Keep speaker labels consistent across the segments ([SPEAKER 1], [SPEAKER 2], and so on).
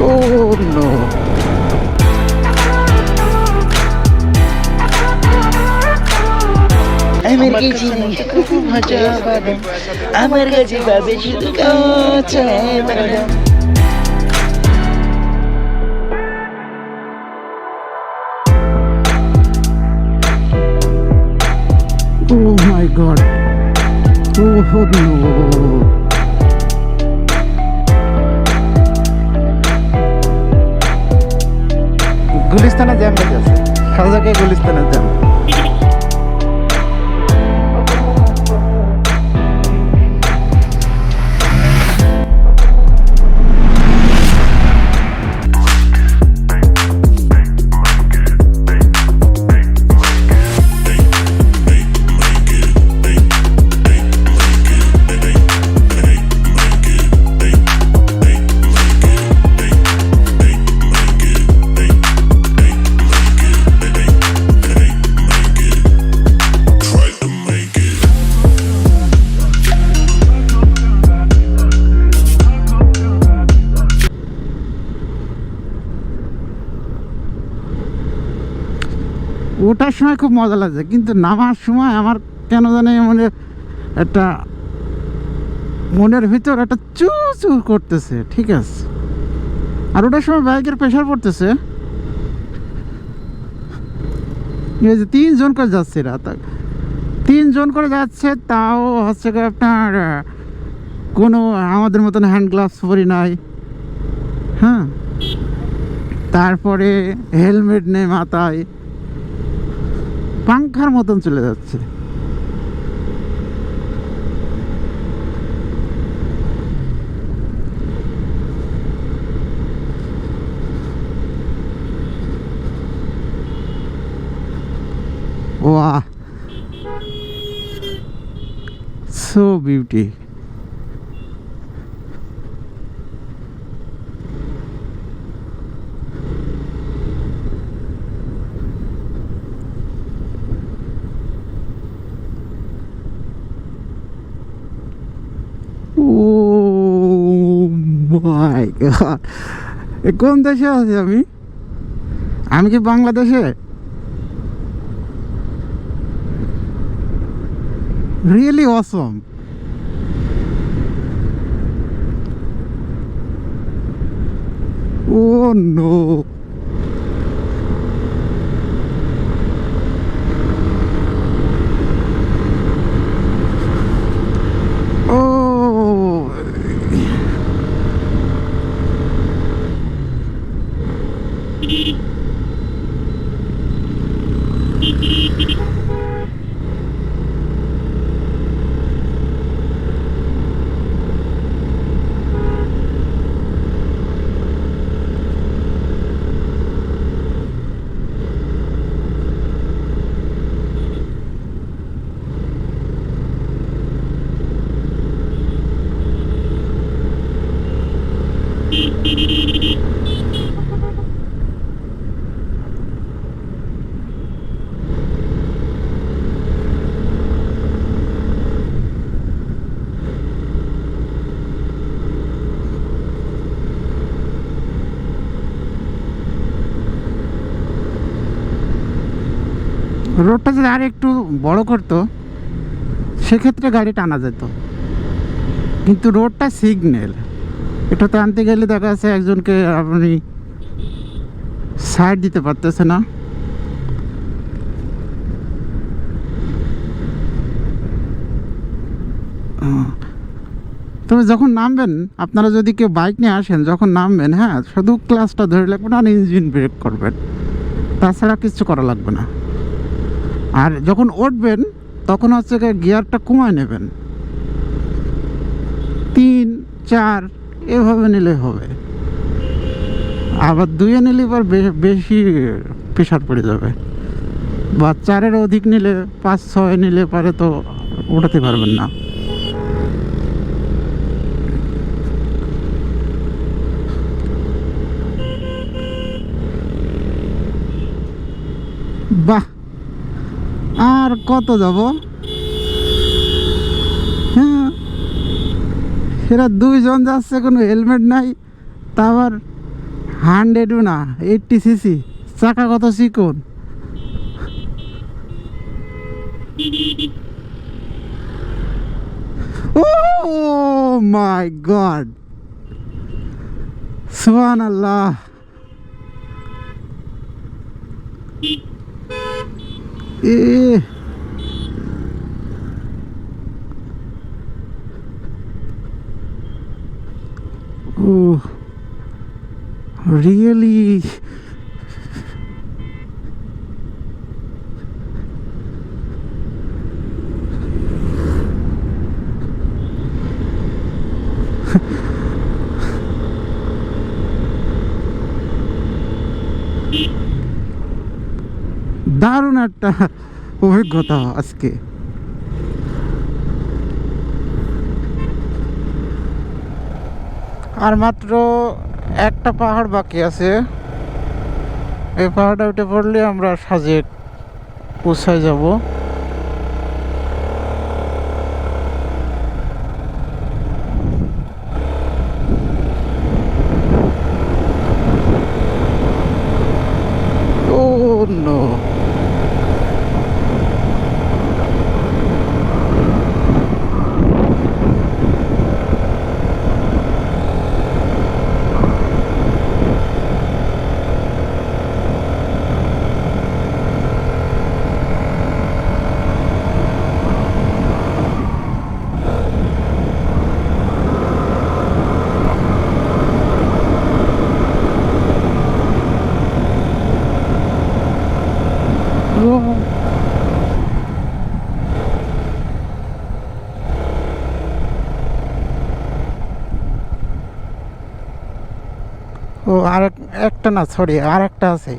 [SPEAKER 1] Oh no. আমার কাছে খুব মজা পাবে, আমার কাছে পাবে শুধু কাঁচা বাদাম। Oh my god. Oh no. গুলিস্তানে জ্যাম হয়ে গেছে, সাজাকে গুলিস্তানের জ্যাম। ওঠার সময় খুব মজা লাগছে, কিন্তু নামার সময় আমার কেন জানি মানে একটা মনের ভিতর একটা চু চু করতেছে। ঠিক আছে, আর ওটার সময় বাইকের প্রেশার পড়তেছে। এই যে 3 জন করে যাচ্ছে, রাত 3 জন করে যাচ্ছে, তাও হচ্ছে আপনার কোনো আমাদের মতন হ্যান্ড গ্লাভস পরি নাই। হ্যাঁ, তারপরে হেলমেট নেই মাথায়, পাংখার মতন চলে যাচ্ছে। Wow, so beauty. Oh my god, কোন দেশে আছি আমি? আমি কি বাংলাদেশে? Really awesome. Oh no. রোডটা যদি আর একটু বড় করতো সেক্ষেত্রে গাড়ি টানা যেত, কিন্তু রোডটা সিগন্যাল, এটা তো আনতে গেলে দেখা যাচ্ছে একজনকে আপনি সাইড দিতে পারতেছে না। তবে যখন নামবেন, আপনারা যদি কেউ বাইক নিয়ে আসেন, যখন নামবেন, হ্যাঁ, শুধু ক্লাসটা ধরে রাখবেন আর ইঞ্জিন ব্রেক করবেন, তাছাড়া কিছু করা লাগবে না। আর যখন উঠবেন তখন হচ্ছে গিয়ারটা কমায় নেবেন, 3, 4 এভাবে নিলে হবে। আবার 2-এ নিলে এবার বেশি প্রেশার পড়ে যাবে, বা 4-এর অধিক নিলে, 5-6 নিলে পারে তো উঠাতে পারবেন না। বাহ, আর কত যাব? হ্যাঁ, এরা দুইজন যাচ্ছে, কোনো হেলমেট নাই, তা আবার 100ও না, 80 সিসি, চাকা কত চিকন। ও মাই গড, সুবহানাল্লাহ। এ ও রিয়েলি, দারুণ একটা অভিজ্ঞতা আজকে। আর মাত্র একটা পাহাড় বাকি আছে, এই পাহাড়টা উঠে পড়লে আমরা সাজেক পৌঁছায় যাব। ও নো, ও আর একটা না, সরি, আর একটা আছে।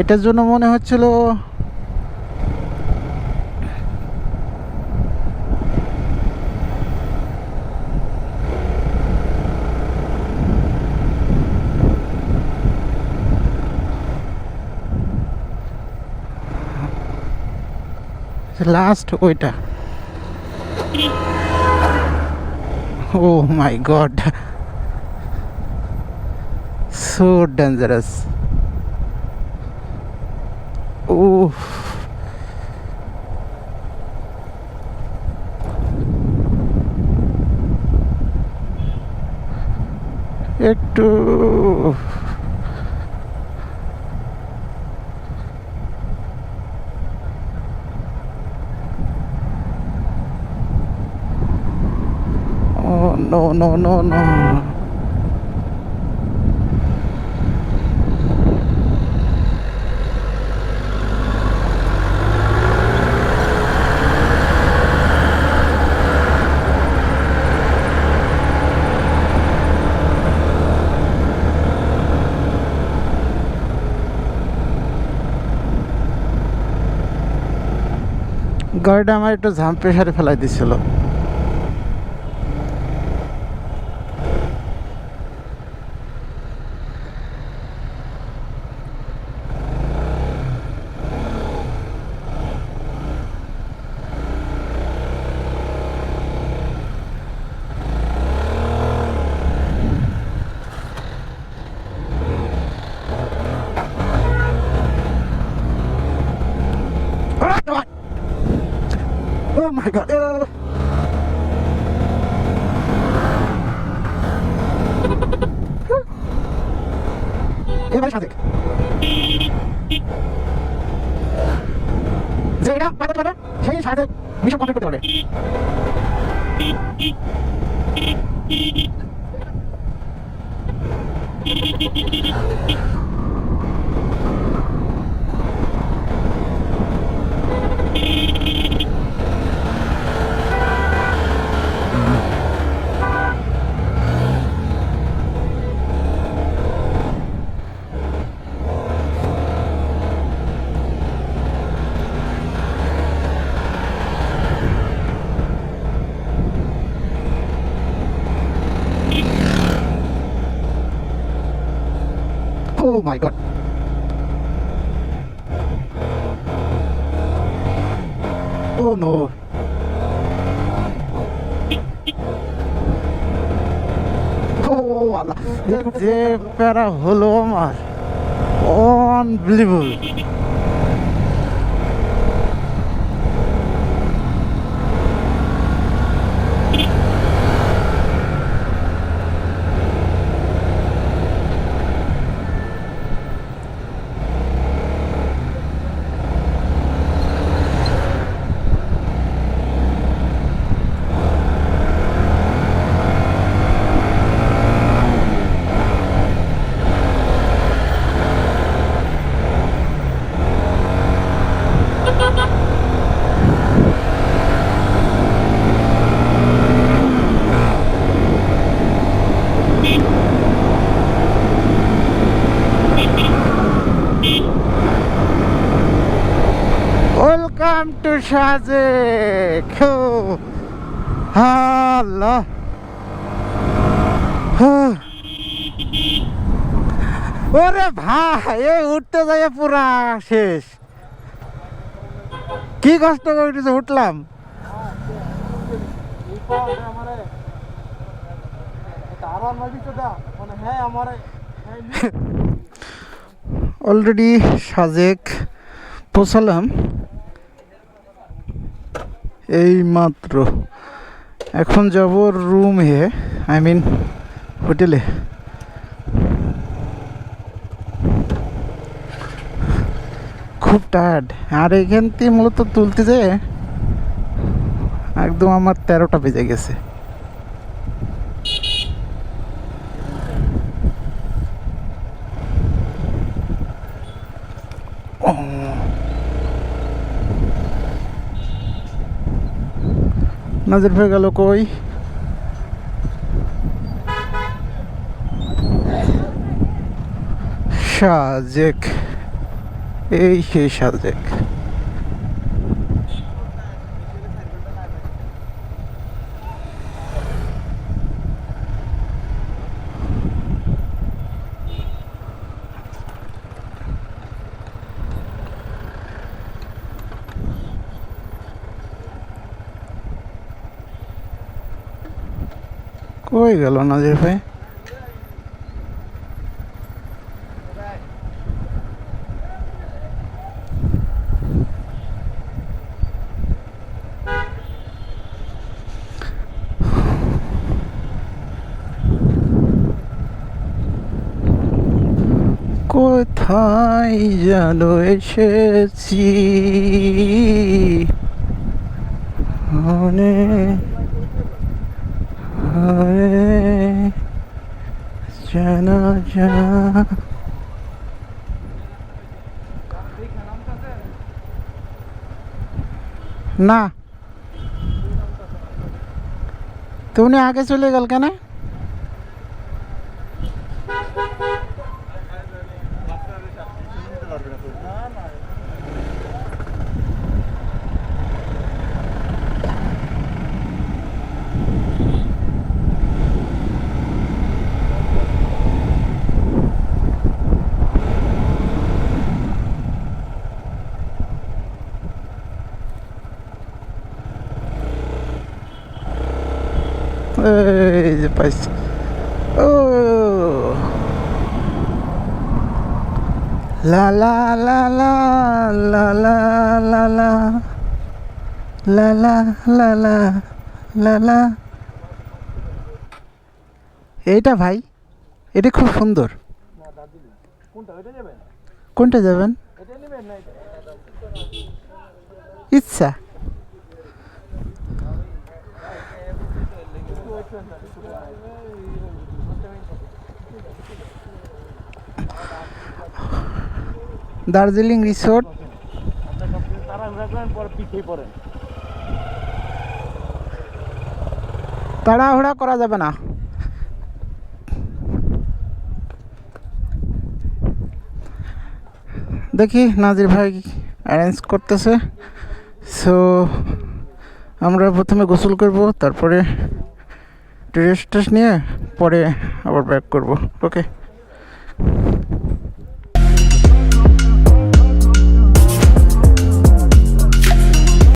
[SPEAKER 1] এটার জন্য মনে হচ্ছিল লাস্ট ওইটা। ও মাই গড, সো ডেঞ্জারাস। ও একটু নো নো নো নো, গাড়িটা আমার একটু ঝাম প্রেশারে ফেলাই দিছিল। Oh my god. এবারে সাজেক যে এটা পার করতে পারবে সেই সাজেক মিশন কমপ্লিট করতে পারবে। Oh my god. Oh no. যে প্যারা হলো আমার, আনবিলিভেবল। Welcome to Sajek. আল্লাহ, ওরে ভাই, এই উঠতে যাই পুরা শেষ। কি কষ্ট করে উঠলাম। অলরেডি সাজেক পৌঁছালাম এই মাত্র। এখন যাব রুমে, আই মিন হোটেলে। খুব টায়ার্ড, আর এখান থেকে মূলত তুলতে যেয়ে একদম আমার 13টা বেজে গেছে। নাজির ভাই গেল কই? সাজেক, এই সেই সাজেক। কই গেল নাজির ভাই? কোথায় যেন এসেছি মনে জানা যা। না, তো উনি আগে চলে গেল কেন? এই যে পাইছি। ও লা লা লা লা লা লা লা লা লা লা লা লা লা লা। এইটা ভাই, এটা খুব সুন্দর। কোনটা যাবেন? ইচ্ছা। দার্জিলিং রিসোর্ট। তাড়াহুড়া করা যাবে না। দেখি নাজির ভাই অ্যারেঞ্জ করতেছে। সো আমরা প্রথমে গোসল করব, তারপরে রেস্ট নিয়ে পরে আবার ব্যাক করব। ওকে।